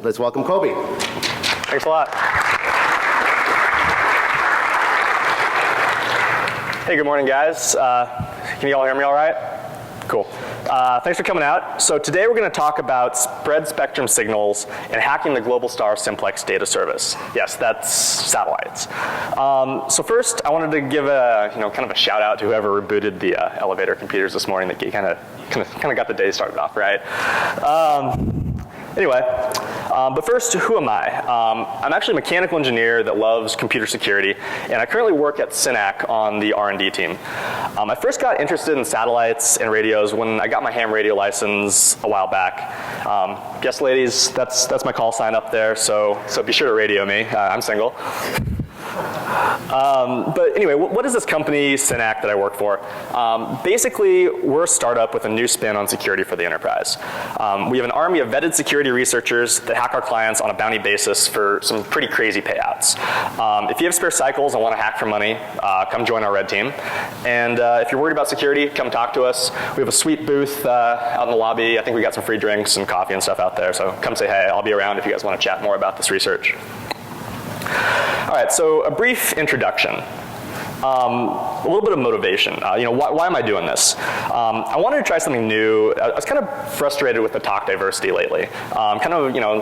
Let's welcome Kobe. Thanks a lot. Hey, good morning, guys. Can you all hear me all right? Cool. Thanks for coming out. So today we're going to talk about spread spectrum signals and hacking the Globalstar Simplex data service. Yes, that's satellites. So first, I wanted to give a kind of a shout out to whoever rebooted the elevator computers this morning. That kind of got the day started off right. Anyway, but first, who am I? I'm actually a mechanical engineer that loves computer security, and I currently work at Synac on the R&D team. I first got interested in satellites and radios when I got my ham radio license a while back. Yes, ladies, that's my call sign up there, so be sure to radio me. I'm single. But anyway, what is this company, Synac, that I work for? Basically, we're a startup with a new spin on security for the enterprise. We have an army of vetted security researchers that hack our clients on a bounty basis for some pretty crazy payouts. If you have spare cycles and want to hack for money, come join our red team. And if you're worried about security, come talk to us. We have a sweet booth out in the lobby. I think we got some free drinks and coffee and stuff out there, so come say hey. I'll be around if you guys want to chat more about this research. All right, so a brief introduction. A little bit of motivation. Why am I doing this? I wanted to try something new. I was kind of frustrated with the talk diversity lately.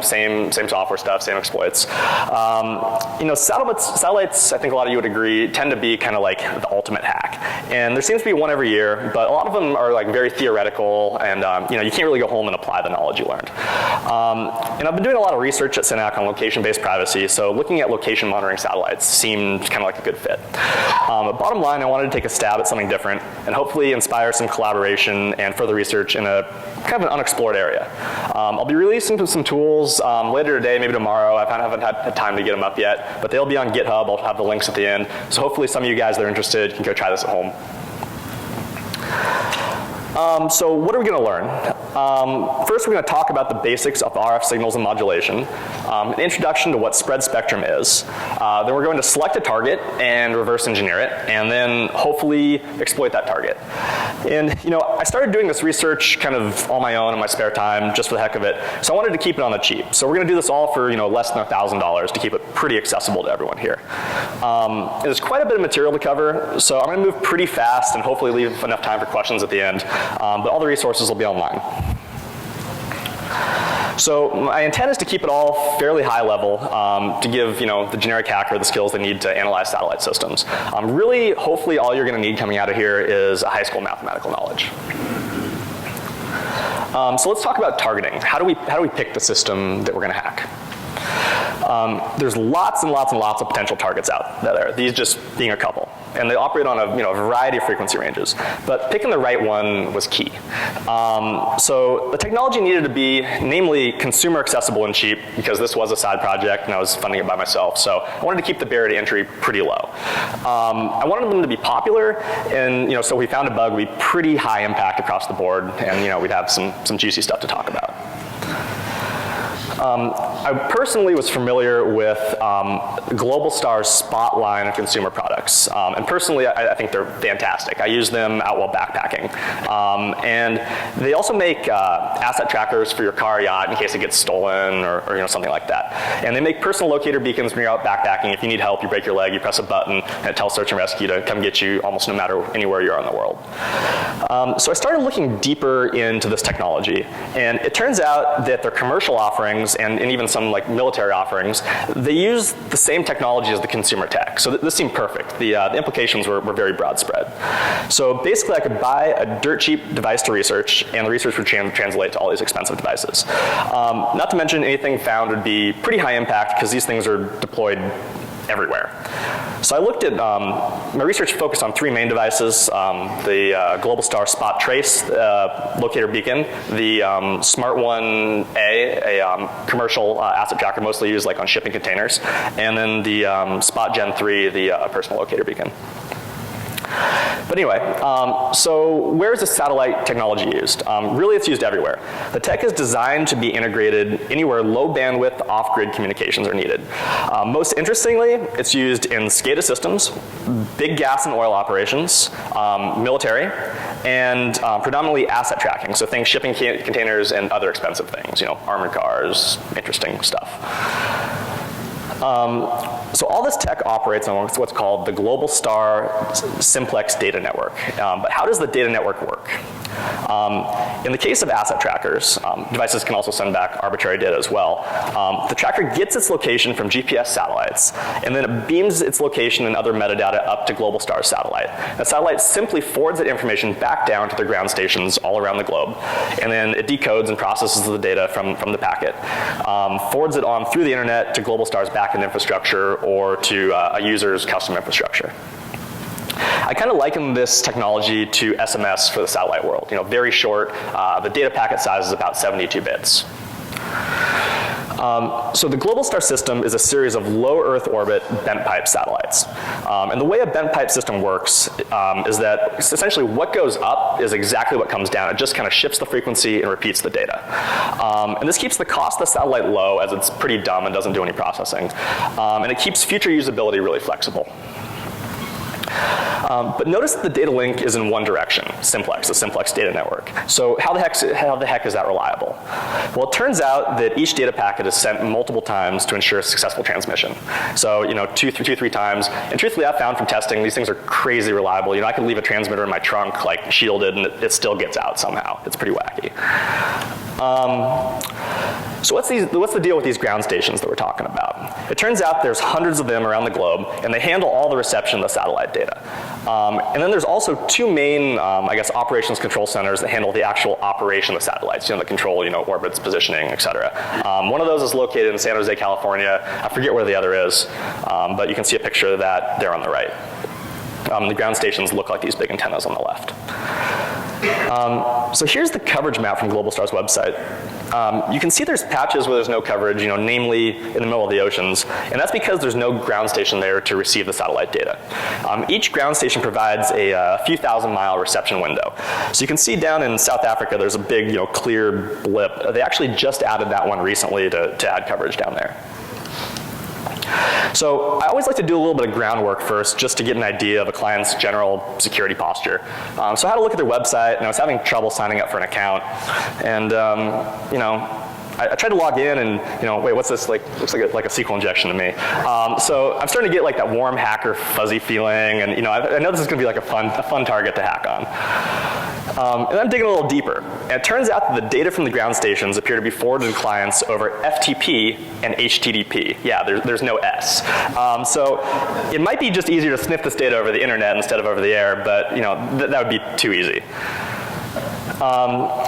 Same software stuff, same exploits. Satellites, I think a lot of you would agree, tend to be kind of like the ultimate hack. And there seems to be one every year, but a lot of them are like very theoretical, and you can't really go home and apply the knowledge you learned. And I've been doing a lot of research at Synac on location-based privacy, so looking at location monitoring satellites seemed kind of like a good fit. But bottom line, I wanted to take a stab at something different and hopefully inspire some collaboration and further research in a kind of an unexplored area. I'll be releasing some tools later today, maybe tomorrow. I haven't had time to get them up yet, but they'll be on GitHub. I'll have the links at the end. So hopefully some of you guys that are interested can go try this at home. So what are we going to learn? First, we're going to talk about the basics of RF signals and modulation, an introduction to what spread spectrum is. Then we're going to select a target and reverse engineer it, and then hopefully exploit that target. And I started doing this research kind of on my own in my spare time, just for the heck of it. So I wanted to keep it on the cheap. So we're going to do this all for less than $1,000 to keep it pretty accessible to everyone here. There's quite a bit of material to cover, so I'm going to move pretty fast and hopefully leave enough time for questions at the end. But all the resources will be online. So my intent is to keep it all fairly high level to give the generic hacker the skills they need to analyze satellite systems. Really, hopefully all you're going to need coming out of here is a high school mathematical knowledge. So let's talk about targeting. How do we pick the system that we're going to hack? There's lots and lots and lots of potential targets out there, these just being a couple. And they operate on a variety of frequency ranges. But picking the right one was key. So the technology needed to be, namely, consumer accessible and cheap, because this was a side project and I was funding it by myself. So I wanted to keep the barrier to entry pretty low. I wanted them to be popular, and so we found a bug would be pretty high impact across the board, and we'd have some juicy stuff to talk about. I personally was familiar with Globalstar's Spot line of consumer products. And personally, I think they're fantastic. I use them out while backpacking. And they also make asset trackers for your car or yacht in case it gets stolen or something like that. And they make personal locator beacons when you're out backpacking. If you need help, you break your leg, you press a button, and it tells search and rescue to come get you almost no matter anywhere you are in the world. So I started looking deeper into this technology. And it turns out that their commercial offerings and even some like military offerings, they use the same technology as the consumer tech. So this seemed perfect. The implications were very broad spread. So basically I could buy a dirt cheap device to research, and the research would translate to all these expensive devices. Not to mention anything found would be pretty high impact because these things are deployed everywhere. So I looked at, my research focused on three main devices, the Globalstar Spot Trace locator beacon, the Smart 1A, a commercial asset tracker mostly used like on shipping containers, and then the Spot Gen 3, the personal locator beacon. But anyway, so where is the satellite technology used? Really, it's used everywhere. The tech is designed to be integrated anywhere low bandwidth off-grid communications are needed. Most interestingly, it's used in SCADA systems, big gas and oil operations, military, and predominantly asset tracking, so things shipping containers and other expensive things, armored cars, interesting stuff. So all this tech operates on what's called the Globalstar Simplex data network. But how does the data network work? In the case of asset trackers, devices can also send back arbitrary data as well. The tracker gets its location from GPS satellites, and then it beams its location and other metadata up to Globalstar's satellite. The satellite simply forwards that information back down to the ground stations all around the globe, and then it decodes and processes the data from the packet, forwards it on through the internet to Globalstar's backend infrastructure or to a user's custom infrastructure. I kind of liken this technology to SMS for the satellite world. Very short. The data packet size is about 72 bits. So the Globalstar system is a series of low Earth orbit bent pipe satellites. And the way a bent pipe system works is that essentially what goes up is exactly what comes down. It just kind of shifts the frequency and repeats the data. And this keeps the cost of the satellite low, as it's pretty dumb and doesn't do any processing. And it keeps future usability really flexible. But notice that the data link is in one direction, Simplex, the Simplex data network. So how the heck is that reliable? Well, it turns out that each data packet is sent multiple times to ensure successful transmission. So, two, three times. And truthfully, I've found from testing, these things are crazy reliable. I can leave a transmitter in my trunk, like shielded, and it still gets out somehow. It's pretty wacky. So what's the deal with these ground stations that we're talking about? It turns out there's hundreds of them around the globe, and they handle all the reception of the satellite data. And then there's also two main, operations control centers that handle the actual operation of the satellites, that control, orbits, positioning, et cetera. One of those is located in San Jose, California. I forget where the other is, but you can see a picture of that there on the right. The ground stations look like these big antennas on the left. So here's the coverage map from Globalstar's website. You can see there's patches where there's no coverage, namely in the middle of the oceans, and that's because there's no ground station there to receive the satellite data. Each ground station provides a few thousand-mile reception window. So you can see down in South Africa there's a big, clear blip. They actually just added that one recently to add coverage down there. So I always like to do a little bit of groundwork first, just to get an idea of a client's general security posture. So I had to look at their website, and I was having trouble signing up for an account. And I tried to log in, and wait, what's this? Looks like a SQL injection to me. So I'm starting to get like that warm hacker fuzzy feeling, and I know this is going to be like a fun target to hack on. And I'm digging a little deeper. And it turns out that the data from the ground stations appear to be forwarded to clients over FTP and HTTP. Yeah, there's no S. So it might be just easier to sniff this data over the internet instead of over the air, but that would be too easy.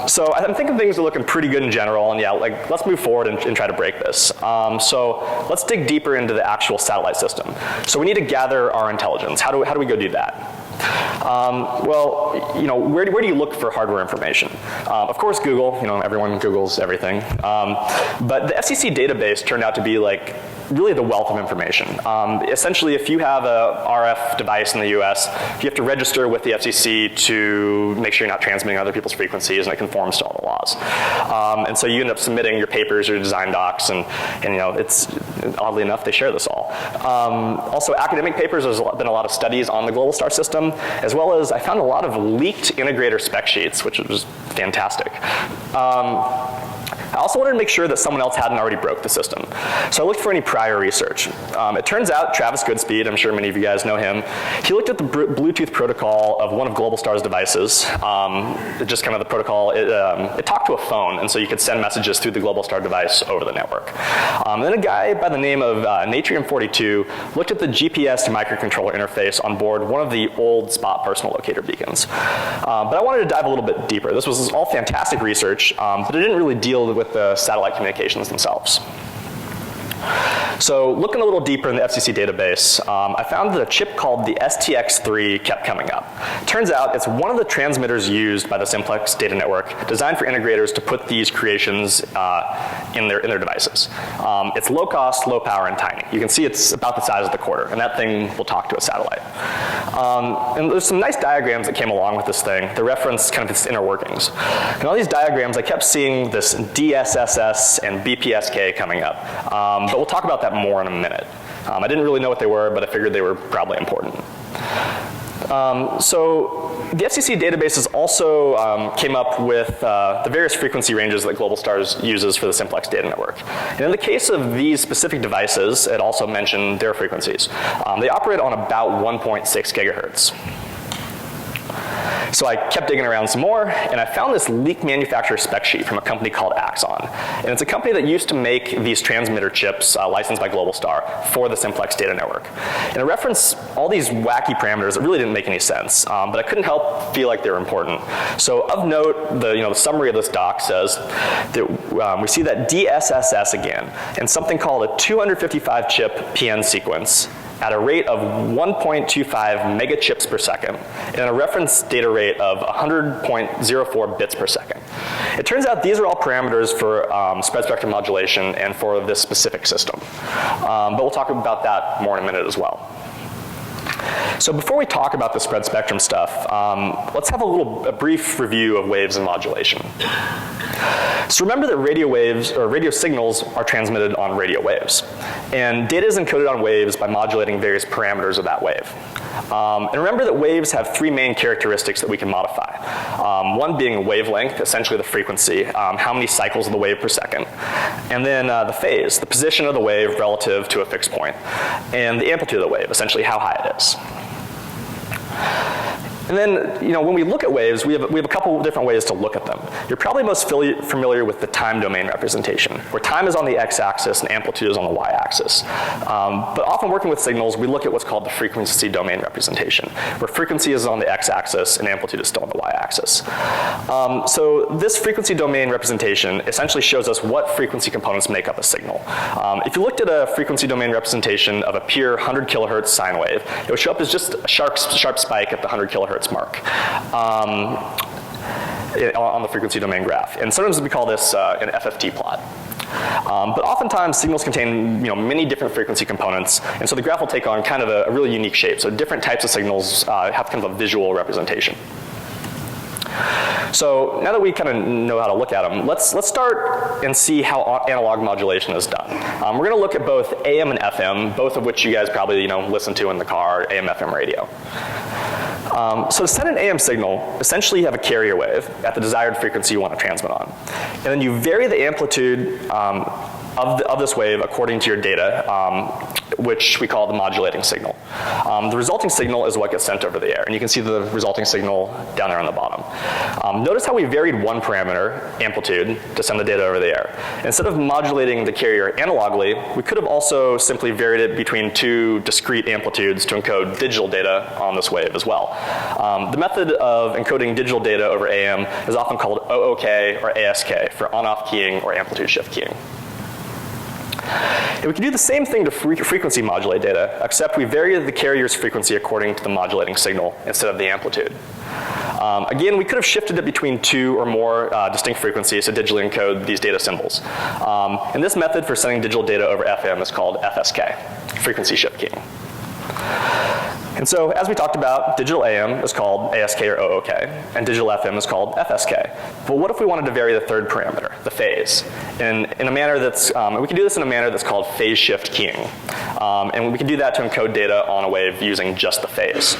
So I'm thinking things are looking pretty good in general, and yeah, let's move forward and try to break this. So let's dig deeper into the actual satellite system. So we need to gather our intelligence. How do we go do that? Where do you look for hardware information? Of course, Google. Everyone Googles everything. But the FCC database turned out to be really the wealth of information. Essentially, if you have a RF device in the US, you have to register with the FCC to make sure you're not transmitting other people's frequencies, and it conforms to all the laws. And so you end up submitting your papers, your design docs, and it's, oddly enough, they share this all. Also, academic papers, there's been a lot of studies on the Globalstar system, as well as I found a lot of leaked integrator spec sheets, which was fantastic. I also wanted to make sure that someone else hadn't already broke the system. So I looked for any prior research. It turns out Travis Goodspeed, I'm sure many of you guys know him, he looked at the Bluetooth protocol of one of Globalstar's devices. Just kind of the protocol, it talked to a phone, and so you could send messages through the Globalstar device over the network. And then a guy by the name of Natrium42 looked at the GPS to microcontroller interface on board one of the old spot personal locator beacons. But I wanted to dive a little bit deeper. This was all fantastic research, but it didn't really deal with the satellite communications themselves. So looking a little deeper in the FCC database, I found that a chip called the STX3 kept coming up. Turns out it's one of the transmitters used by the Simplex data network, designed for integrators to put these creations in their devices. It's low cost, low power, and tiny. You can see it's about the size of the quarter, and that thing will talk to a satellite. And there's some nice diagrams that came along with this thing that reference kind of its inner workings. In all these diagrams, I kept seeing this DSSS and BPSK coming up. But we'll talk about that more in a minute. I didn't really know what they were, but I figured they were probably important. So the FCC databases also came up with the various frequency ranges that Globalstar uses for the Simplex data network. And in the case of these specific devices, it also mentioned their frequencies. They operate on about 1.6 gigahertz. So I kept digging around some more, and I found this leaked manufacturer spec sheet from a company called Axon. And it's a company that used to make these transmitter chips licensed by Globalstar for the Simplex data network. And it referenced all these wacky parameters that really didn't make any sense, but I couldn't help feel like they were important. So of note, the summary of this doc says that we see that DSSS again, and something called a 255 chip PN sequence at a rate of 1.25 megachips per second and a reference data rate of 100.04 bits per second. It turns out these are all parameters for spread spectrum modulation and for this specific system. But we'll talk about that more in a minute as well. So before we talk about the spread spectrum stuff, let's have a brief review of waves and modulation. So remember that radio waves, or radio signals, are transmitted on radio waves. And data is encoded on waves by modulating various parameters of that wave. And remember that waves have three main characteristics that we can modify. One being wavelength, essentially the frequency, how many cycles of the wave per second. And then the phase, the position of the wave relative to a fixed point. And the amplitude of the wave, essentially how high it is. And then, when we look at waves, we have a couple of different ways to look at them. You're probably most familiar with the time domain representation, where time is on the x-axis and amplitude is on the y-axis. But often working with signals, we look at what's called the frequency domain representation, where frequency is on the x-axis and amplitude is still on the y-axis. So this frequency domain representation essentially shows us what frequency components make up a signal. If you looked at a frequency domain representation of a pure 100 kilohertz sine wave, it would show up as just a sharp spike at the 100 kilohertz mark on the frequency domain graph. And sometimes we call this an FFT plot. But oftentimes signals contain many different frequency components, and so the graph will take on kind of a really unique shape. So different types of signals have kind of a visual representation. So now that we kind of know how to look at them, let's start and see how analog modulation is done. We're going to look at both AM and FM, both of which you guys probably listen to in the car, AM/FM radio. So to send an AM signal, essentially you have a carrier wave at the desired frequency you want to transmit on. And then you vary the amplitude of this wave according to your data, which we call the modulating signal. The resulting signal is what gets sent over the air, and you can see the resulting signal down there on the bottom. Notice how we varied one parameter, amplitude, to send the data over the air. Instead of modulating the carrier analogically, we could have also simply varied it between two discrete amplitudes to encode digital data on this wave as well. The method of encoding digital data over AM is often called OOK or ASK for on-off keying or amplitude shift keying. And we can do the same thing to frequency modulate data, except we vary the carrier's frequency according to the modulating signal instead of the amplitude. Again, we could have shifted it between two or more distinct frequencies to digitally encode these data symbols. And this method for sending digital data over FM is called FSK, frequency shift keying. And so, as we talked about, digital AM is called ASK or OOK, and digital FM is called FSK. But what if we wanted to vary the third parameter, the phase, in a manner that's, we can do this in a manner that's called phase shift keying. And we can do that to encode data on a wave using just the phase.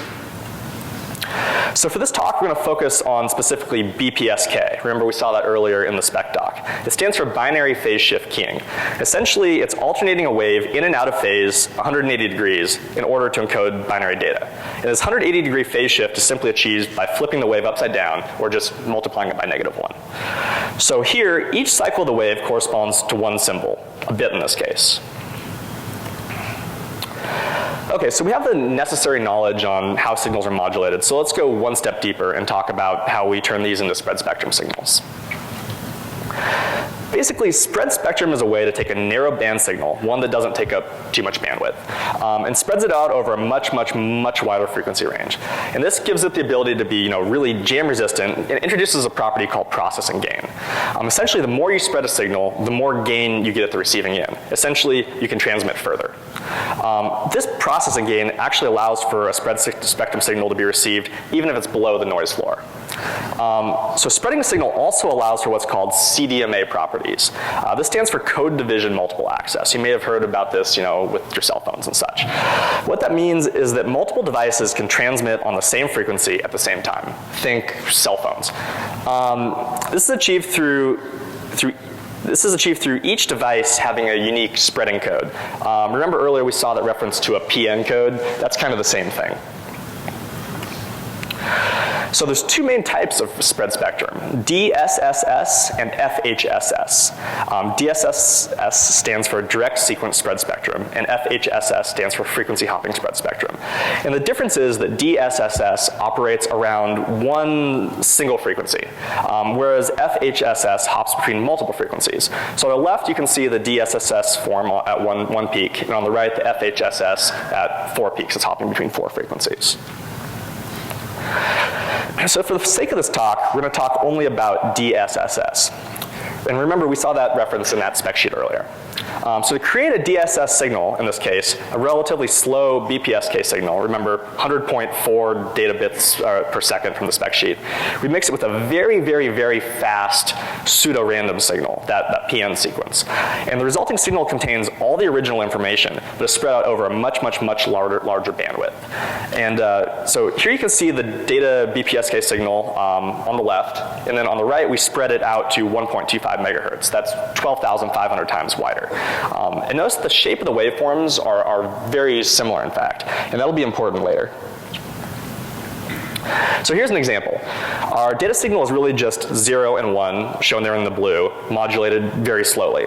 So for this talk, we're going to focus on specifically BPSK. Remember, we saw that earlier in the spec doc. It stands for binary phase shift keying. Essentially, it's alternating a wave in and out of phase 180 degrees in order to encode binary data. And this 180-degree phase shift is simply achieved by flipping the wave upside down or just multiplying it by -1. So here, each cycle of the wave corresponds to one symbol, a bit in this case. Okay, so we have the necessary knowledge on how signals are modulated, so let's go one step deeper and talk about how we turn these into spread spectrum signals. Basically, spread spectrum is a way to take a narrow band signal, one that doesn't take up too much bandwidth, and spreads it out over a much wider frequency range. And this gives it the ability to be, really jam resistant, and introduces a property called processing gain. Essentially, the more you spread a signal, the more gain you get at the receiving end. Essentially, you can transmit further. This processing gain actually allows for a spread spectrum signal to be received even if it's below the noise floor. So spreading a signal also allows for what's called CDMA properties. This stands for code division multiple access. You may have heard about this, with your cell phones and such. What that means is that multiple devices can transmit on the same frequency at the same time. Think cell phones. This is achieved through each device having a unique spreading code. Remember earlier we saw that reference to a PN code? That's kind of the same thing. So there's two main types of spread spectrum, DSSS and FHSS. DSSS stands for direct sequence spread spectrum, and FHSS stands for frequency hopping spread spectrum. And the difference is that DSSS operates around one single frequency, whereas FHSS hops between multiple frequencies. So on the left you can see the DSSS form at one peak, and on the right the FHSS at 4 peaks. It's hopping between 4 frequencies. So for the sake of this talk, we're going to talk only about DSSS. And remember, we saw that reference in that spec sheet earlier. So to create a DSS signal, in this case, a relatively slow BPSK signal, remember 100.4 data bits per second from the spec sheet, we mix it with a very, very, very fast pseudo-random signal, that PN sequence. And the resulting signal contains all the original information, but is spread out over a much, much, much larger bandwidth. And so here you can see the data BPSK signal on the left, and then on the right we spread it out to 1.25 megahertz. That's 12,500 times wider. And notice the shape of the waveforms are very similar, in fact, and that'll be important later. So here's an example. Our data signal is really just 0 and 1, shown there in the blue, modulated very slowly.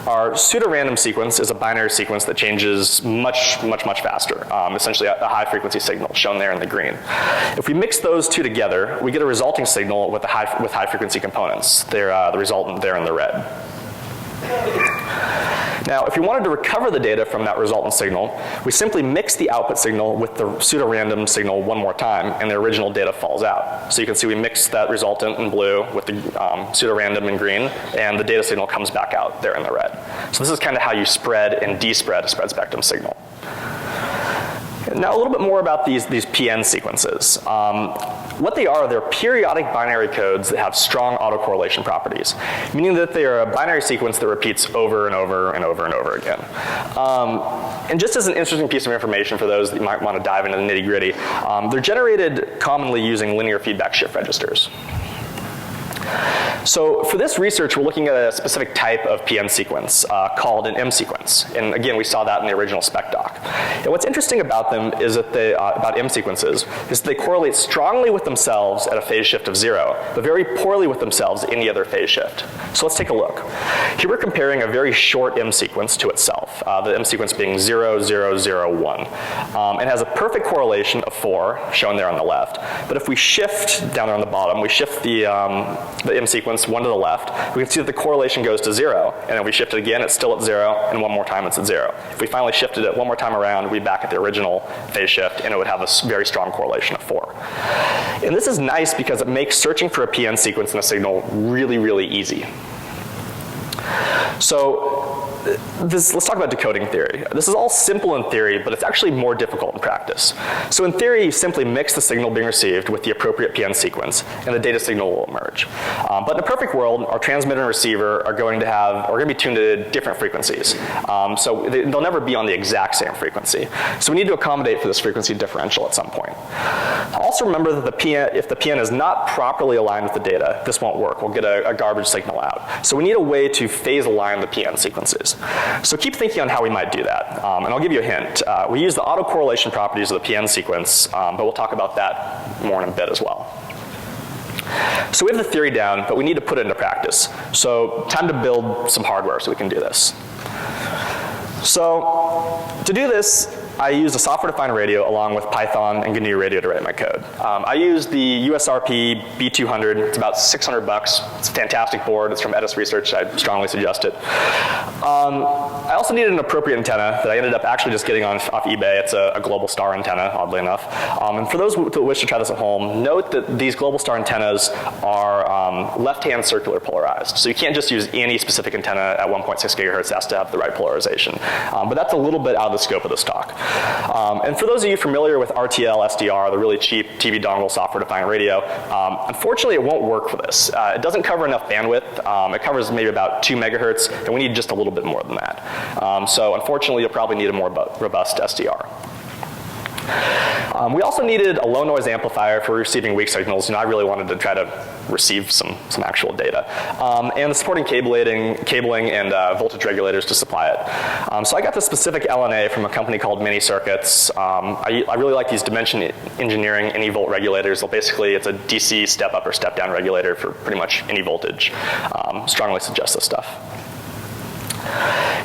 Our pseudo-random sequence is a binary sequence that changes much, much, much faster, essentially a high-frequency signal, shown there in the green. If we mix those two together, we get a resulting signal with high-frequency components. They're the resultant there in the red. Now, if we wanted to recover the data from that resultant signal, we simply mix the output signal with the pseudo-random signal one more time, and the original data falls out. So you can see we mix that resultant in blue with the pseudo-random in green, and the data signal comes back out there in the red. So this is kind of how you spread and despread a spread spectrum signal. Now a little bit more about these PN sequences. What they are, they're periodic binary codes that have strong autocorrelation properties, meaning that they are a binary sequence that repeats over and over and over and over again. And just as an interesting piece of information for those that might want to dive into the nitty-gritty, they're generated commonly using linear feedback shift registers. So for this research, we're looking at a specific type of PN sequence called an M sequence. And again, we saw that in the original spec doc. And what's interesting about them is that about M sequences is that they correlate strongly with themselves at a phase shift of 0, but very poorly with themselves at any other phase shift. So let's take a look. Here we're comparing a very short M sequence to itself, the M sequence being 0, 0, 0, 1. It has a perfect correlation of 4, shown there on the left. But if we shift down there on the bottom, we shift the M sequence 1 to the left, we can see that the correlation goes to 0, and then we shift it again, it's still at 0, and one more time it's at 0. If we finally shifted it one more time around, we'd be back at the original phase shift, and it would have a very strong correlation of 4. And this is nice because it makes searching for a PN sequence in a signal really, really easy. So let's talk about decoding theory. This is all simple in theory, but it's actually more difficult in practice. So in theory, you simply mix the signal being received with the appropriate PN sequence, and the data signal will emerge. But in a perfect world, our transmitter and receiver are going to be tuned to different frequencies. So they'll never be on the exact same frequency. So we need to accommodate for this frequency differential at some point. Also remember that if the PN is not properly aligned with the data, this won't work. We'll get a garbage signal out. So we need a way to phase align the PN sequences. So keep thinking on how we might do that. And I'll give you a hint. We use the autocorrelation properties of the PN sequence, but we'll talk about that more in a bit as well. So we have the theory down, but we need to put it into practice. So time to build some hardware so we can do this. So to do this, I use a software-defined radio along with Python and GNU radio to write my code. I use the USRP B200. It's about $600. It's a fantastic board. It's from Edis Research. I strongly suggest it. I also needed an appropriate antenna that I ended up actually just getting off eBay. It's a Globalstar antenna, oddly enough. And for those who wish to try this at home, note that these Globalstar antennas are left-hand circular polarized. So you can't just use any specific antenna at 1.6 gigahertz. It has to have the right polarization. But that's a little bit out of the scope of this talk. And for those of you familiar with RTL SDR, the really cheap TV dongle software-defined radio, unfortunately it won't work for this. It doesn't cover enough bandwidth. It covers maybe about 2 megahertz, and we need just a little bit more than that. So unfortunately, you'll probably need a more robust SDR. We also needed a low noise amplifier for receiving weak signals. I really wanted to try to receive some actual data. And the supporting cabling and voltage regulators to supply it. So I got this specific LNA from a company called Mini Circuits. I really like these Dimension Engineering any volt regulators. Well, basically, it's a DC step up or step down regulator for pretty much any voltage. Strongly suggest this stuff.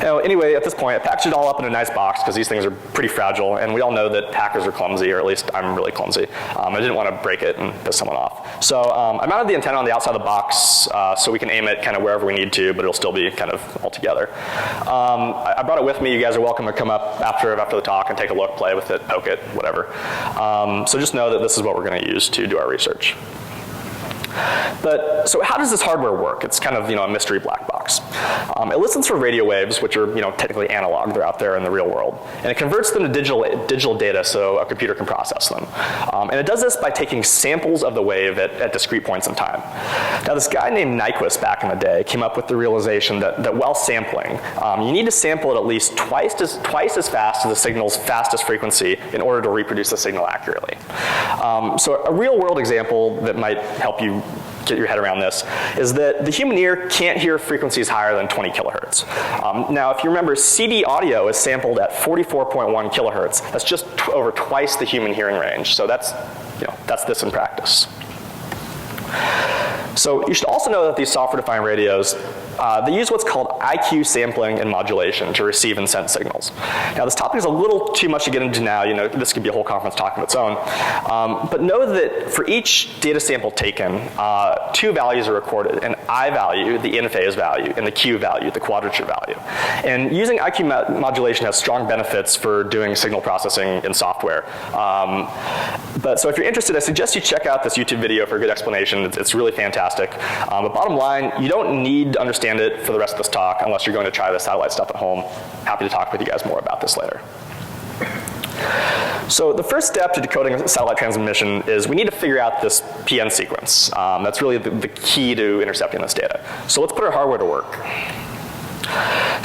Anyway, at this point, I packaged it all up in a nice box because these things are pretty fragile, and we all know that hackers are clumsy, or at least I'm really clumsy. I didn't want to break it and piss someone off. So I mounted the antenna on the outside of the box so we can aim it kind of wherever we need to, but it'll still be kind of all together. I brought it with me. You guys are welcome to come up after the talk and take a look, play with it, poke it, whatever. So just know that this is what we're going to use to do our research. But, so how does this hardware work? It's kind of, a mystery black box. It listens for radio waves, which are, technically analog. They're out there in the real world. And it converts them to digital data so a computer can process them. And it does this by taking samples of the wave at discrete points in time. Now, this guy named Nyquist back in the day came up with the realization that while sampling, you need to sample it at least twice as fast as the signal's fastest frequency in order to reproduce the signal accurately. So a real world example that might help you get your head around this is that the human ear can't hear frequencies higher than 20 kilohertz. Now, if you remember, CD audio is sampled at 44.1 kilohertz. That's just over twice the human hearing range. So that's this in practice. So you should also know that these software-defined radios, they use what's called IQ sampling and modulation to receive and send signals. Now, this topic is a little too much to get into now. This could be a whole conference talk of its own. But know that for each data sample taken, 2 values are recorded: an I value, the in-phase value, and the Q value, the quadrature value. And using IQ modulation has strong benefits for doing signal processing in software. So if you're interested, I suggest you check out this YouTube video for a good explanation. It's really fantastic. But bottom line, you don't need to understand it for the rest of this talk unless you're going to try the satellite stuff at home. Happy to talk with you guys more about this later. So the first step to decoding a satellite transmission is we need to figure out this PN sequence. That's really the key to intercepting this data. So let's put our hardware to work.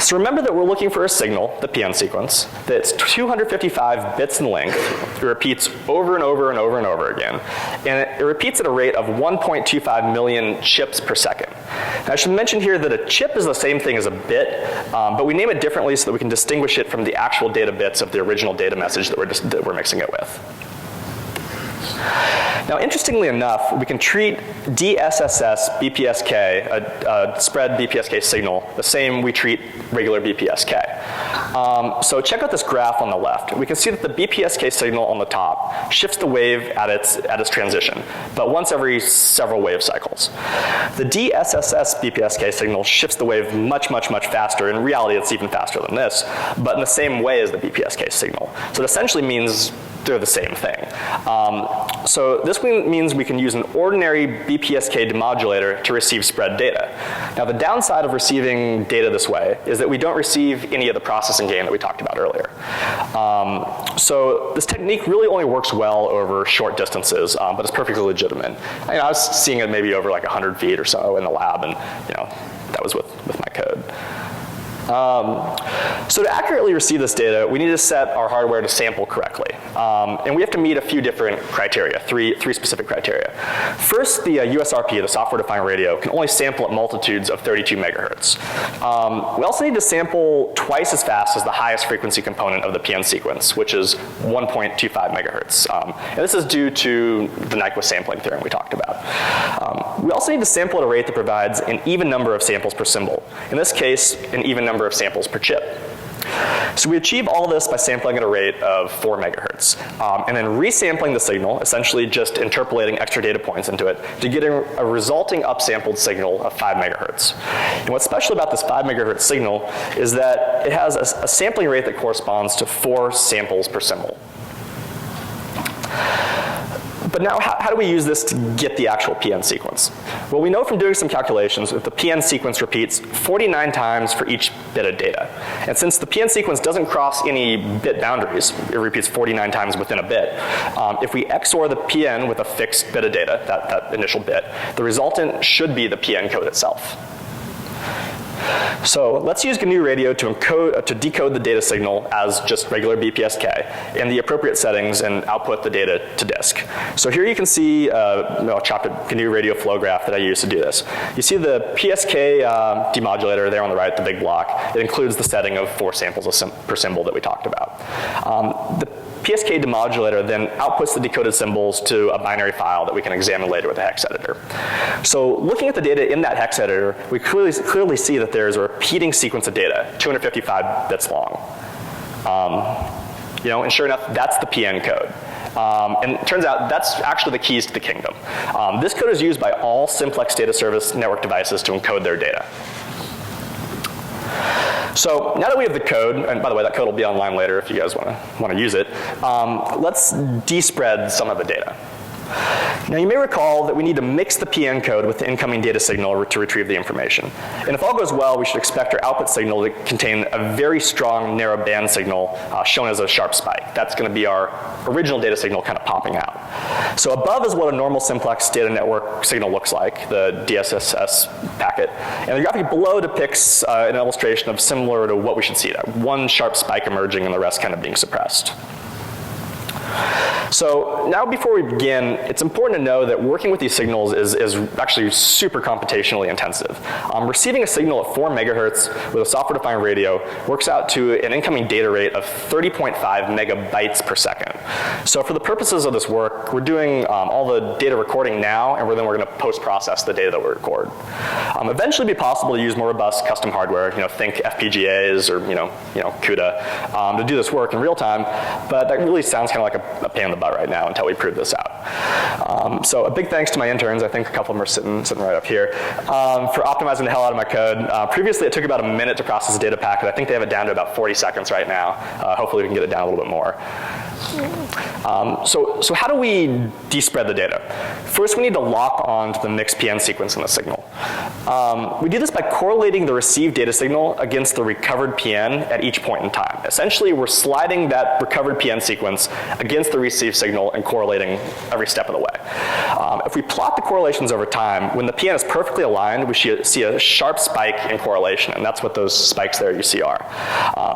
So remember that we're looking for a signal, the PN sequence, that's 255 bits in length. It repeats over and over and over and over again. And it repeats at a rate of 1.25 million chips per second. Now, I should mention here that a chip is the same thing as a bit, but we name it differently so that we can distinguish it from the actual data bits of the original data message that we're mixing it with. Now, interestingly enough, we can treat DSSS BPSK, a spread BPSK signal, the same we treat regular BPSK. So check out this graph on the left. We can see that the BPSK signal on the top shifts the wave at its transition, but once every several wave cycles. The DSSS BPSK signal shifts the wave much, much, much faster. In reality, it's even faster than this, but in the same way as the BPSK signal. So it essentially means they're the same thing. So this means we can use an ordinary BPSK demodulator to receive spread data. Now, the downside of receiving data this way is that we don't receive any of the processing gain that we talked about earlier. So this technique really only works well over short distances, but it's perfectly legitimate. I was seeing it maybe over like 100 feet or so in the lab, and that was with my code. So to accurately receive this data, we need to set our hardware to sample correctly. And we have to meet a few different criteria, three specific criteria. First, the USRP, the software-defined radio, can only sample at multitudes of 32 megahertz. We also need to sample twice as fast as the highest frequency component of the PN sequence, which is 1.25 megahertz. And this is due to the Nyquist sampling theorem we talked about. We also need to sample at a rate that provides an even number of samples per symbol. In this case, an even number of samples per chip. So we achieve all this by sampling at a rate of 4 megahertz, and then resampling the signal, essentially just interpolating extra data points into it to get a resulting upsampled signal of 5 megahertz. And what's special about this 5 megahertz signal is that it has a sampling rate that corresponds to 4 samples per symbol. But now, how do we use this to get the actual PN sequence? Well, we know from doing some calculations that the PN sequence repeats 49 times for each bit of data. And since the PN sequence doesn't cross any bit boundaries, it repeats 49 times within a bit, if we XOR the PN with a fixed bit of data, that initial bit, the resultant should be the PN code itself. So let's use GNU Radio to decode the data signal as just regular BPSK in the appropriate settings and output the data to disk. So here you can see a chopped GNU Radio flow graph that I use to do this. You see the PSK demodulator there on the right, the big block. It includes the setting of 4 samples per symbol that we talked about. The PSK demodulator then outputs the decoded symbols to a binary file that we can examine later with a hex editor. So looking at the data in that hex editor, we clearly see that there's a repeating sequence of data, 255 bits long. And sure enough, that's the PN code. And it turns out that's actually the keys to the kingdom. This code is used by all Simplex data service network devices to encode their data. So now that we have the code, and by the way, that code will be online later if you guys want to use it, let's despread some of the data. Now you may recall that we need to mix the PN code with the incoming data signal to retrieve the information. And if all goes well, we should expect our output signal to contain a very strong narrow band signal shown as a sharp spike. That's going to be our original data signal kind of popping out. So above is what a normal Simplex data network signal looks like, the DSSS packet. And the graphic below depicts an illustration of similar to what we should see, that one sharp spike emerging and the rest kind of being suppressed. So now before we begin, it's important to know that working with these signals is actually super computationally intensive. Receiving a signal at 4 megahertz with a software-defined radio works out to an incoming data rate of 30.5 megabytes per second. So for the purposes of this work, we're doing all the data recording now, and then we're going to post-process the data that we record. Eventually it'll be possible to use more robust custom hardware, think FPGAs or CUDA, to do this work in real time, but that really sounds kind of like a pain in the butt right now until we prove this out. So a big thanks to my interns, I think a couple of them are sitting right up here, for optimizing the hell out of my code. Previously it took about a minute to process a data packet. I think they have it down to about 40 seconds right now. Hopefully we can get it down a little bit more. So how do we despread the data? First we need to lock onto the mixed PN sequence in the signal. We do this by correlating the received data signal against the recovered PN at each point in time. Essentially we're sliding that recovered PN sequence against the received signal and correlating every step of the way. If we plot the correlations over time, when the PN is perfectly aligned, we see a sharp spike in correlation, and that's what those spikes there you see are.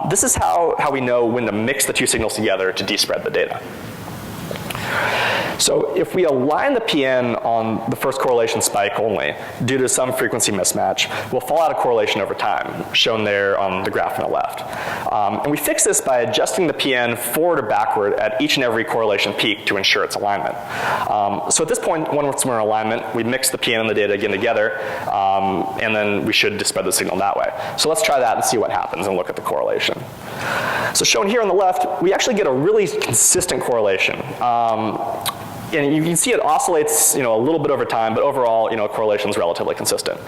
This is how we know when to mix the two signals together to despread the data. So if we align the PN on the first correlation spike only, due to some frequency mismatch, we'll fall out of correlation over time, shown there on the graph on the left. And we fix this by adjusting the PN forward or backward at each and every correlation peak to ensure its alignment. So at this point, once we're in alignment, we mix the PN and the data again together, and then we should dispread the signal that way. So let's try that and see what happens and look at the correlation. So shown here on the left, we actually get a really consistent correlation. And you can see it oscillates, a little bit over time, but overall, correlation is relatively consistent.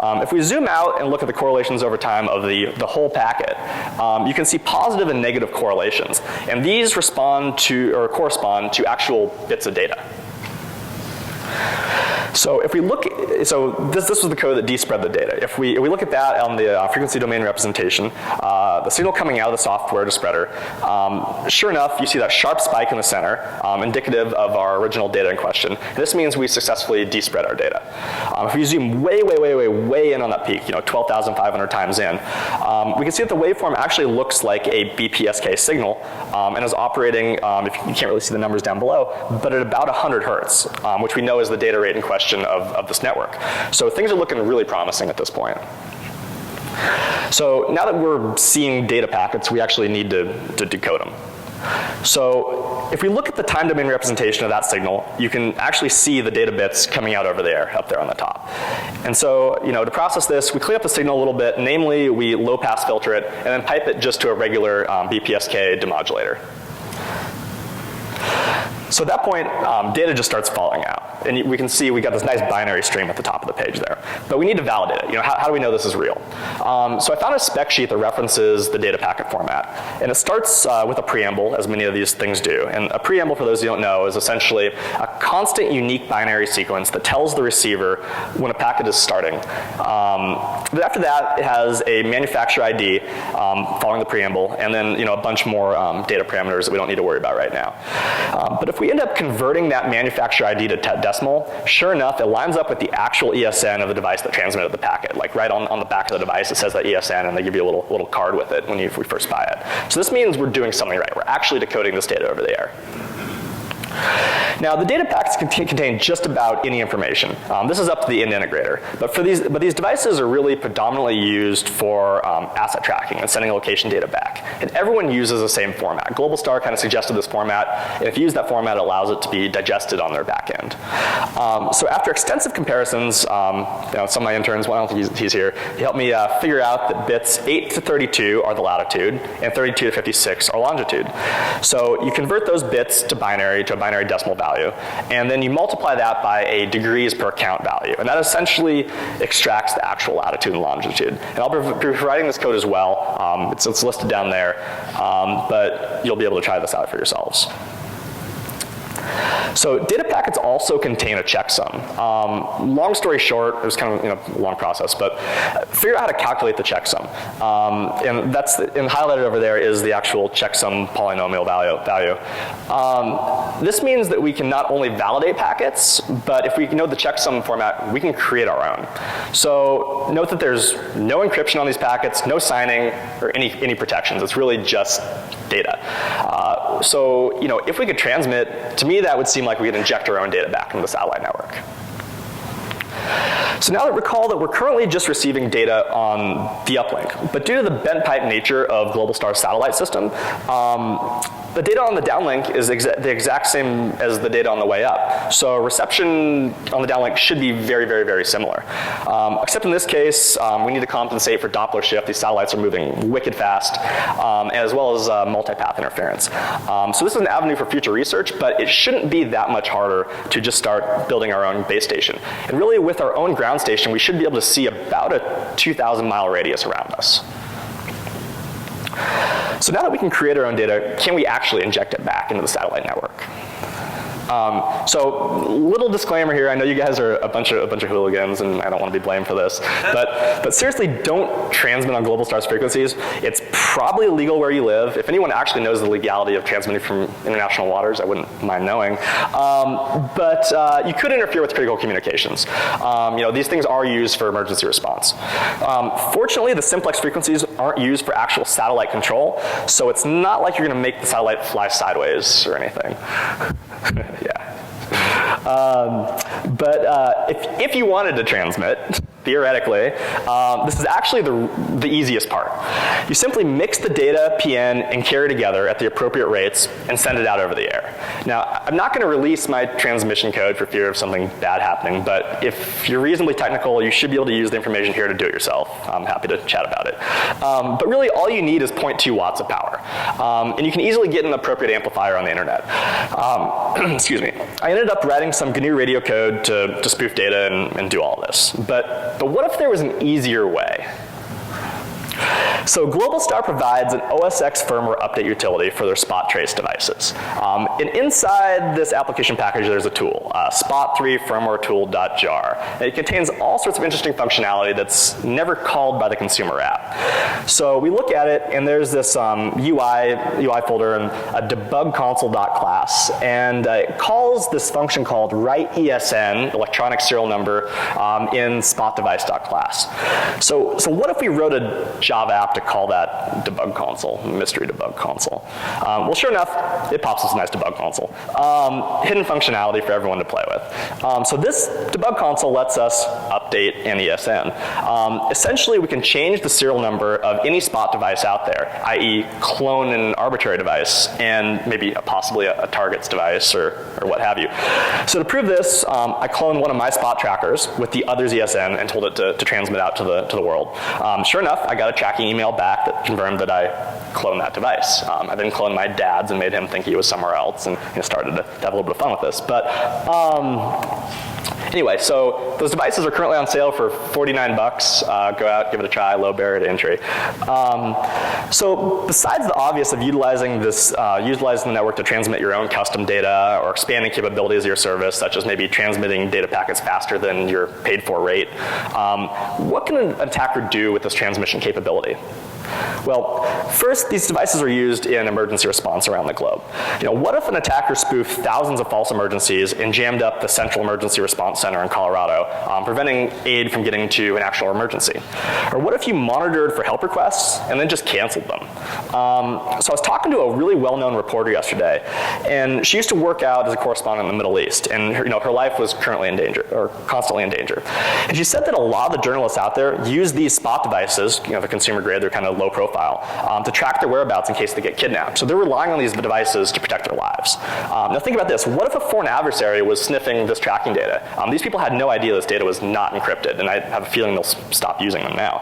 If we zoom out and look at the correlations over time of the whole packet, you can see positive and negative correlations, and these correspond to actual bits of data. So if we look, this was the code that despread the data. If we look at that on the frequency domain representation, the signal coming out of the software to spreader, sure enough, you see that sharp spike in the center, indicative of our original data in question. And this means we successfully despread our data. If we zoom way in on that peak, 12,500 times in, we can see that the waveform actually looks like a BPSK signal, and is operating, if you can't really see the numbers down below, but at about 100 hertz, which we know is the data rate in question of this network. So things are looking really promising at this point. So now that we're seeing data packets, we actually need to decode them. So if we look at the time domain representation of that signal, you can actually see the data bits coming out over there, up there on the top. And so, to process this, we clean up the signal a little bit, namely we low pass filter it, and then pipe it just to a regular BPSK demodulator. So at that point, data just starts falling out. And we can see we got this nice binary stream at the top of the page there. But we need to validate it. How do we know this is real? So I found a spec sheet that references the data packet format. And it starts with a preamble, as many of these things do. And a preamble, for those who don't know, is essentially a constant unique binary sequence that tells the receiver when a packet is starting. But after that, it has a manufacturer ID following the preamble, and then a bunch more data parameters that we don't need to worry about right now. But if we end up converting that manufacturer ID to decimal, sure enough, it lines up with the actual ESN of the device that transmitted the packet. Like right on the back of the device, it says that ESN, and they give you a little card with it when we first buy it. So this means we're doing something right. We're actually decoding this data over the air. Now, the data packets contain just about any information. This is up to the end integrator. But these devices are really predominantly used for asset tracking and sending location data back. And everyone uses the same format. Globalstar kind of suggested this format. And if you use that format, it allows it to be digested on their back end. So after extensive comparisons, some of my interns, well, I don't think he's here, he helped me figure out that bits 8 to 32 are the latitude, and 32 to 56 are longitude. So you convert those bits to a binary decimal value, and then you multiply that by a degrees per count value, and that essentially extracts the actual latitude and longitude. And I'll be providing this code as well. It's listed down there, but you'll be able to try this out for yourselves. So data packets also contain a checksum. Long story short, it was kind of a long process, but figure out how to calculate the checksum. And highlighted over there is the actual checksum polynomial value. This means that we can not only validate packets, but if we know the checksum format, we can create our own. So note that there's no encryption on these packets, no signing, or any protections. It's really just data. So if we could transmit, to me that would seem like we could inject our own data back into the satellite network. So now recall that we're currently just receiving data on the uplink, but due to the bent pipe nature of Globalstar's satellite system, the data on the downlink is the exact same as the data on the way up. So reception on the downlink should be very, very, very similar. Except in this case, we need to compensate for Doppler shift. These satellites are moving wicked fast, as well as multipath interference. So this is an avenue for future research, but it shouldn't be that much harder to just start building our own base station. And really, with our own ground station, we should be able to see about a 2,000-mile radius around us. So now that we can create our own data, can we actually inject it back into the satellite network? So little disclaimer here, I know you guys are a bunch of hooligans and I don't want to be blamed for this, but seriously, don't transmit on Globalstar's frequencies. It's probably illegal where you live. If anyone actually knows the legality of transmitting from international waters, I wouldn't mind knowing. But you could interfere with critical communications. These things are used for emergency response. Fortunately, the Simplex frequencies aren't used for actual satellite control, so it's not like you're going to make the satellite fly sideways or anything. Yeah. But if you wanted to transmit, theoretically, this is actually the easiest part. You simply mix the data, PN, and carry together at the appropriate rates and send it out over the air. Now, I'm not going to release my transmission code for fear of something bad happening, but if you're reasonably technical, you should be able to use the information here to do it yourself. I'm happy to chat about it. But really, all you need is 0.2 watts of power. And you can easily get an appropriate amplifier on the internet. Excuse me. I ended up writing some GNU radio code to spoof data and do all this. But what if there was an easier way? So Globalstar provides an OSX firmware update utility for their spot trace devices. And inside this application package, there's a tool, spot3 firmware tool.jar. And it contains all sorts of interesting functionality that's never called by the consumer app. So we look at it, and there's this UI folder and a debug console.class. And it calls this function called write ESN, electronic serial number, in spot device.class. So what if we wrote a Java app to call that debug console, mystery debug console? Well, sure enough, it pops this nice debug console. Hidden functionality for everyone to play with. So this debug console lets us update an ESN. Essentially, we can change the serial number of any spot device out there, i.e. clone an arbitrary device and maybe possibly a target's device or what have you. So to prove this, I cloned one of my spot trackers with the other's ESN and told it to transmit out to the world. Sure enough, I got a tracking email email back that confirmed that I cloned that device. I then cloned my dad's and made him think he was somewhere else, and started to have a little bit of fun with this. But anyway, so those devices are currently on sale for $49. Go out, give it a try, low barrier to entry. So besides the obvious of utilizing the network to transmit your own custom data or expanding capabilities of your service, such as maybe transmitting data packets faster than your paid for rate, what can an attacker do with this transmission capability? Well, first, these devices are used in emergency response around the globe. What if an attacker spoofed thousands of false emergencies and jammed up the Central Emergency Response Center in Colorado, preventing aid from getting to an actual emergency? Or what if you monitored for help requests and then just canceled them? So I was talking to a really well-known reporter yesterday, and she used to work out as a correspondent in the Middle East, and her life was currently in danger, or constantly in danger. And she said that a lot of the journalists out there use these spot devices, the consumer grade, they're kind of low profile, to track their whereabouts in case they get kidnapped. So they're relying on these devices to protect their lives. Now think about this. What if a foreign adversary was sniffing this tracking data? These people had no idea this data was not encrypted, and I have a feeling they'll stop using them now.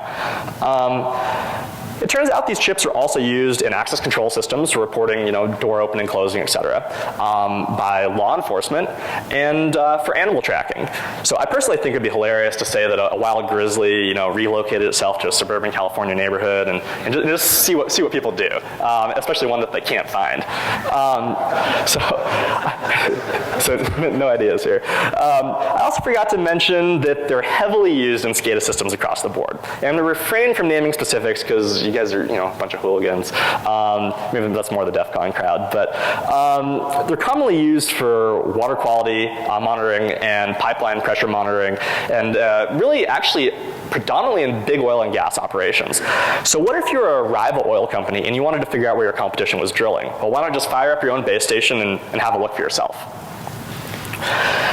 It turns out these chips are also used in access control systems for reporting, door opening, closing, et cetera, by law enforcement and for animal tracking. So I personally think it'd be hilarious to say that a wild grizzly, relocated itself to a suburban California neighborhood and just see what people do, especially one that they can't find. So no ideas here. I also forgot to mention that they're heavily used in SCADA systems across the board. And I'm going to refrain from naming specifics because you guys are, a bunch of hooligans. Maybe that's more the DEF CON crowd. But they're commonly used for water quality monitoring and pipeline pressure monitoring, and really actually predominantly in big oil and gas operations. So what if you're a rival oil company and you wanted to figure out where your competition was drilling? Well, why not just fire up your own base station and have a look for yourself?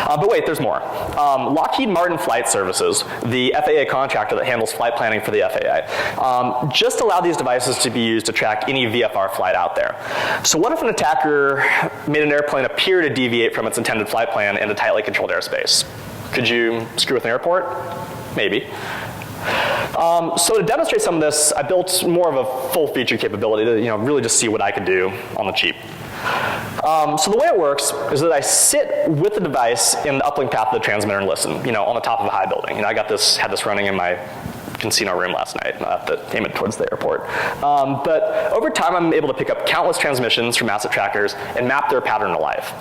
But wait, there's more. Lockheed Martin Flight Services, the FAA contractor that handles flight planning for the FAA, just allowed these devices to be used to track any VFR flight out there. So what if an attacker made an airplane appear to deviate from its intended flight plan into tightly controlled airspace? Could you screw with an airport? Maybe. So to demonstrate some of this, I built more of a full feature capability to really just see what I could do on the cheap. So the way it works is that I sit with the device in the uplink path of the transmitter and listen, on the top of a high building. I had this running in my casino room last night. I have to aim it towards the airport. But over time, I'm able to pick up countless transmissions from asset trackers and map their pattern to life.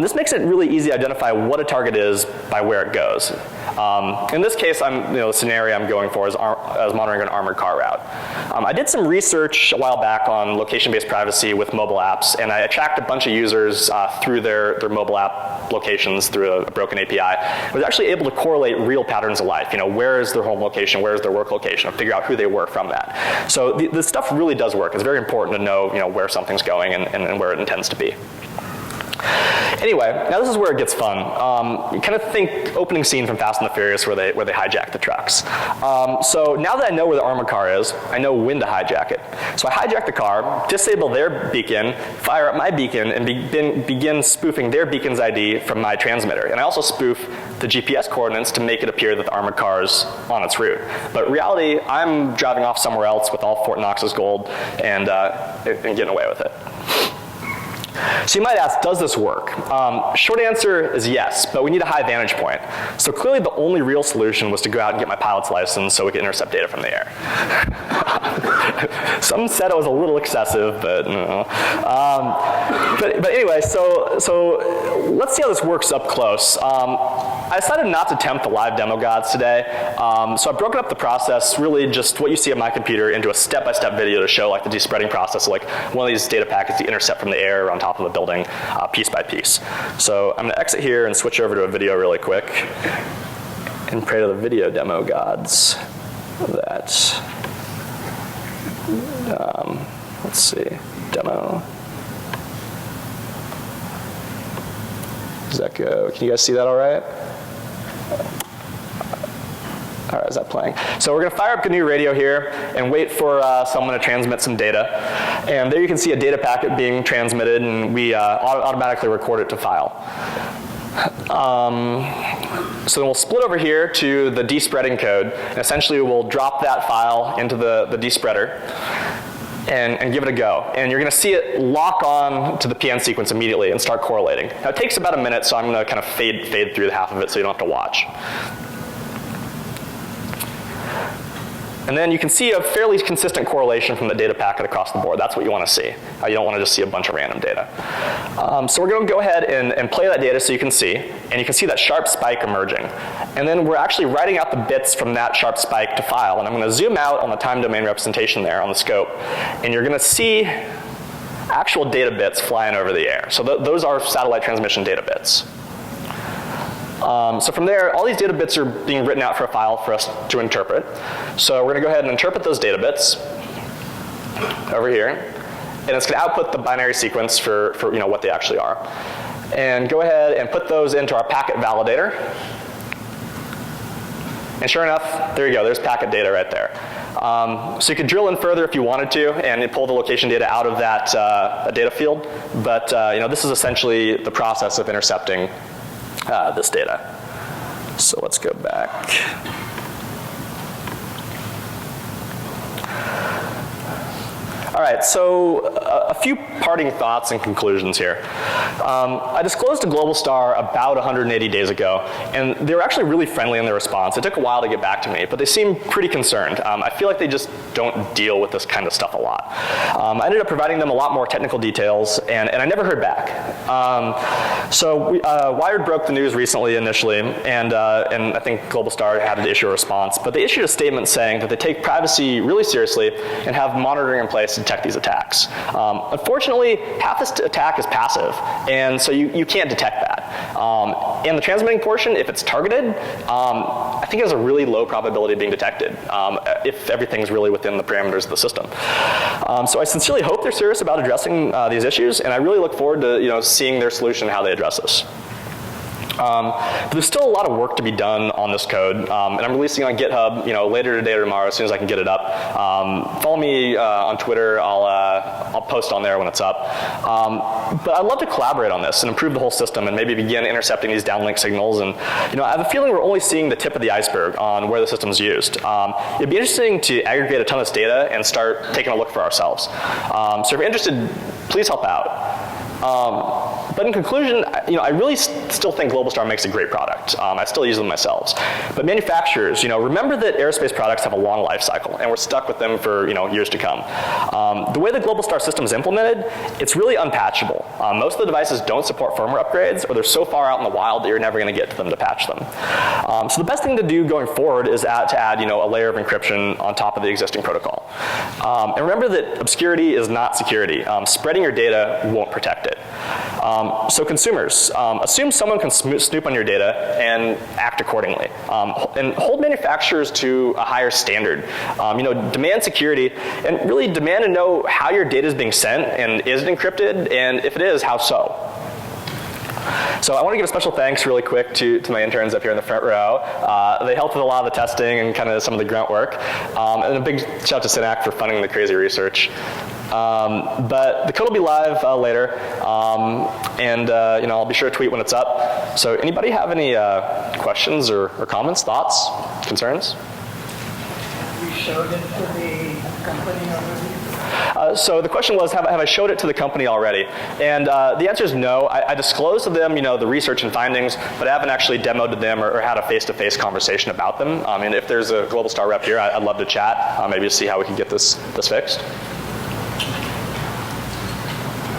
This makes it really easy to identify what a target is by where it goes. In this case, the scenario I'm going for is monitoring an armored car route. I did some research a while back on location-based privacy with mobile apps, and I tracked a bunch of users through their mobile app locations through a broken API. I was actually able to correlate real patterns of life. Where is their home location, where is their work location, and figure out who they were from that. So this stuff really does work. It's very important to know, where something's going and where it intends to be. Anyway, now this is where it gets fun. You kind of think opening scene from Fast and the Furious where they hijack the trucks. So now that I know where the armored car is, I know when to hijack it. So I hijack the car, disable their beacon, fire up my beacon, and begin spoofing their beacon's ID from my transmitter. And I also spoof the GPS coordinates to make it appear that the armored car is on its route. But in reality, I'm driving off somewhere else with all Fort Knox's gold and getting away with it. So you might ask, does this work? Short answer is yes, but we need a high vantage point. So clearly the only real solution was to go out and get my pilot's license so we could intercept data from the air. Some said it was a little excessive, but no. But anyway, so let's see how this works up close. I decided not to tempt the live demo gods today, so I've broken up the process, really just what you see on my computer, into a step-by-step video to show the despreading process, like one of these data packets you intercept from the air on top of a building, piece by piece. So I'm going to exit here and switch over to a video really quick and pray to the video demo gods that, let's see, demo. Does that go? Can you guys see that all right? All right, is that playing? So we're going to fire up a new radio here and wait for someone to transmit some data. And there you can see a data packet being transmitted, and we automatically record it to file. So then we'll split over here to the despreading code, and essentially we'll drop that file into the despreader and give it a go. And you're going to see it lock on to the PN sequence immediately and start correlating. Now it takes about a minute, so I'm going to kind of fade through half of it so you don't have to watch. And then you can see a fairly consistent correlation from the data packet across the board. That's what you want to see. You don't want to just see a bunch of random data. So we're going to go ahead and play that data so you can see. And you can see that sharp spike emerging. And then we're actually writing out the bits from that sharp spike to file. And I'm going to zoom out on the time domain representation there on the scope. And you're going to see actual data bits flying over the air. So those are satellite transmission data bits. So from there, all these data bits are being written out for a file for us to interpret. So we're going to go ahead and interpret those data bits over here. And it's going to output the binary sequence for what they actually are. And go ahead and put those into our packet validator. And sure enough, there you go. There's packet data right there. So you could drill in further if you wanted to and pull the location data out of that data field. But this is essentially the process of intercepting this data. So let's go back. All right, so a few parting thoughts and conclusions here. I disclosed to Globalstar about 180 days ago, and they were actually really friendly in their response. It took a while to get back to me, but they seemed pretty concerned. I feel like they just don't deal with this kind of stuff a lot. I ended up providing them a lot more technical details, and I never heard back. Wired broke the news recently initially, and I think Globalstar had to issue a response, but they issued a statement saying that they take privacy really seriously and have monitoring in place to detect these attacks. Unfortunately, half this attack is passive, and so you can't detect that. And the transmitting portion, if it's targeted, I think it has a really low probability of being detected if everything's really within the parameters of the system. So I sincerely hope they're serious about addressing these issues, and I really look forward to seeing their solution and how they address this. But there's still a lot of work to be done on this code, and I'm releasing on GitHub, later today or tomorrow as soon as I can get it up. Follow me on Twitter. I'll post on there when it's up. But I'd love to collaborate on this and improve the whole system and maybe begin intercepting these downlink signals. And I have a feeling we're only seeing the tip of the iceberg on where the system's used. It'd be interesting to aggregate a ton of this data and start taking a look for ourselves. So if you're interested, please help out. But in conclusion, I really still think Globalstar makes a great product. I still use them myself. But manufacturers, remember that aerospace products have a long life cycle, and we're stuck with them for years to come. The way the Globalstar system is implemented, it's really unpatchable. Most of the devices don't support firmware upgrades, or they're so far out in the wild that you're never going to get to them to patch them. So the best thing to do going forward is to add a layer of encryption on top of the existing protocol. And remember that obscurity is not security. Spreading your data won't protect it. So consumers, assume someone can snoop on your data and act accordingly. And hold manufacturers to a higher standard. Demand security and really demand to know how your data is being sent and is it encrypted, and if it is, how so. So I want to give a special thanks really quick to my interns up here in the front row. They helped with a lot of the testing and kind of some of the grunt work. And a big shout out to Synac for funding the crazy research. But the code will be live later, and I'll be sure to tweet when it's up. So anybody have any questions or comments, thoughts, concerns? We showed it to the company already. So the question was, have I showed it to the company already? And the answer is no. I disclosed to them, the research and findings, but I haven't actually demoed to them or had a face-to-face conversation about them. And if there's a Globalstar rep here, I'd love to chat, maybe to see how we can get this fixed.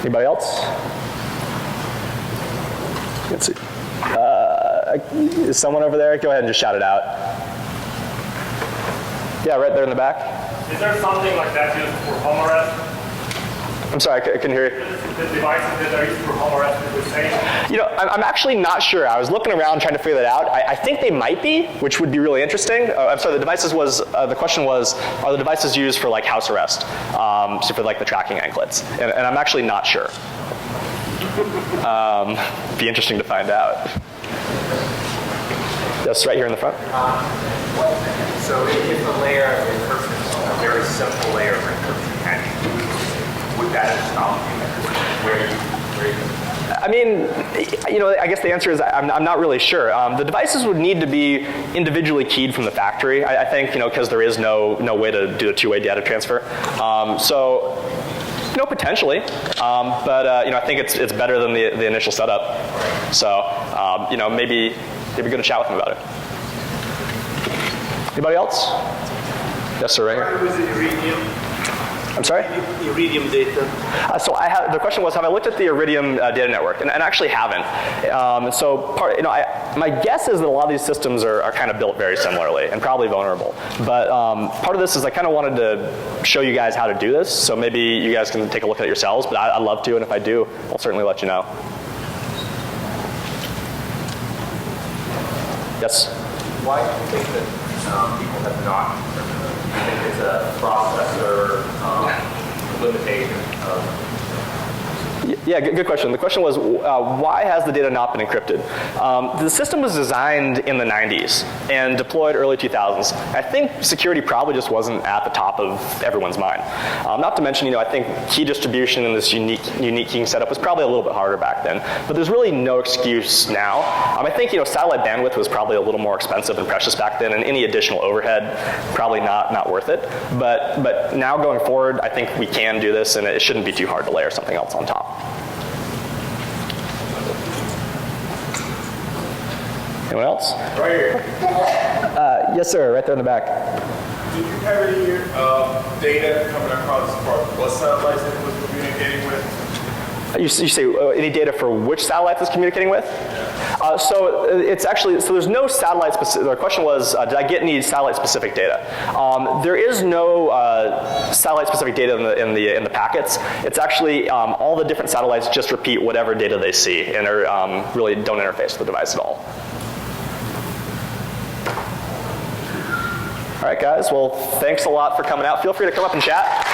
Anybody else? Let's see. Is someone over there? Go ahead and just shout it out. Yeah, right there in the back. Is there something like that used for home arrest? I'm sorry, I couldn't hear you. The devices that are used for home arrest is the same? I'm actually not sure. I was looking around trying to figure that out. I think they might be, which would be really interesting. I'm sorry, the question was, are the devices used for like house arrest? So for like the tracking anklets. And I'm actually not sure. Be interesting to find out. Yes, right here in the front. So if a layer of encryption, a very simple layer of encryption can be used, would data stop where you I mean, I guess the answer is I'm not really sure. The devices would need to be individually keyed from the factory, I think, because there is no way to do a two-way data transfer. So, potentially, but I think it's better than the initial setup. So, maybe go to chat with them about it. Anybody else? Yes, sir, right here. Was it Iridium? I'm sorry? Iridium data. So the question was, have I looked at the Iridium data network? And I actually haven't. So my guess is that a lot of these systems are kind of built very similarly and probably vulnerable. But part of this is I kind of wanted to show you guys how to do this. So maybe you guys can take a look at it yourselves. But I'd love to, and if I do, I'll certainly let you know. Yes? Why do you think that people have not? Do you think it's a processor limitation of? Yeah, good question. The question was, why has the data not been encrypted? The system was designed in the 90s and deployed early 2000s. I think security probably just wasn't at the top of everyone's mind. Not to mention, I think key distribution in this unique keying setup was probably a little bit harder back then. But there's really no excuse now. I think, satellite bandwidth was probably a little more expensive and precious back then, and any additional overhead probably not worth it. But now going forward, I think we can do this, and it shouldn't be too hard to layer something else on top. Anyone else? Right here. Yes, sir. Right there in the back. Did you have any data coming across for what satellites it was communicating with? You say any data for which satellite it's communicating with? So it's actually, there's no satellite specific, the question was, did I get any satellite specific data? There is no satellite specific data in the packets. It's actually all the different satellites just repeat whatever data they see and really don't interface with the device at all. All right, guys. Well, thanks a lot for coming out. Feel free to come up and chat.